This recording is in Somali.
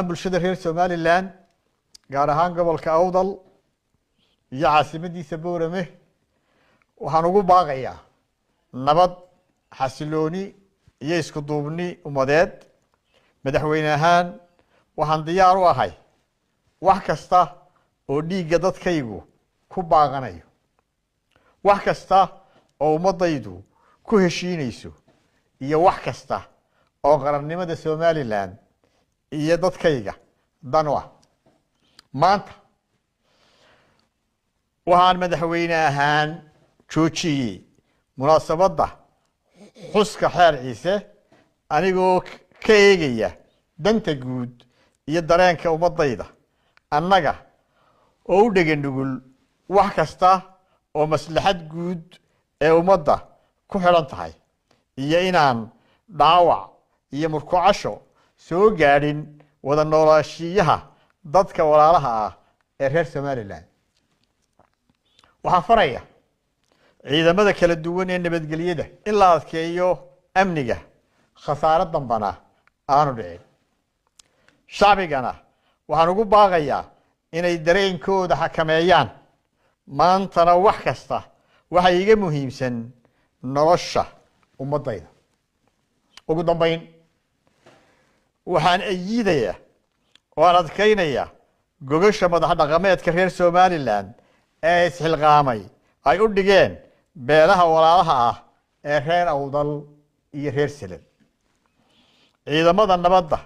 bulshada reer Somaliland gaar ahaan gobolka Awdal iyo caasimadiisa Boorame waxaan ugu baaqayaa nabad xasilooni iyo isku duubni umadeed madaxweyne ahaan waxaan diyaar u ahay wax kasta oo dhiigga dadkaygu ku baaqanayo wax kasta oo umadaydu ku heshiinayso iyo wax kasta oo qarannimada Somaliland iyo dadkayga dan u ah maanta waxaan madaxweyne ahaan joojiyay munaasabadda xuska xeer ciise anigoo ka eegaya danta guud iyo dareenka umadayda annaga oo u dhegan nugul wax kasta oo maslaxad guud ee ummadda ku xiran tahay iyo inaan dhaawac iyo murkucasho soo gaadhin wada noolaashiyaha dadka walaalaha ah ee reer Somaliland waxaan faraya ciidamada kala duwan ee nabadgelyada in la adkeeyo amniga khasaare dambana aanu dhicin shacbigana waxaan ugu baaqayaa inay dareenkooda xakameeyaan maantana wax kasta waxa iga muhiimsan nolosha ummadayda ugu dambayn waxaan ayiidayaa oo aan adkaynayaa gogasha madax dhaqameedka reer Somaliland ee isxilqaamay ay u dhigeen beelaha walaalaha ah ee reer Awdal iyo reer Selen ciidamada nabadda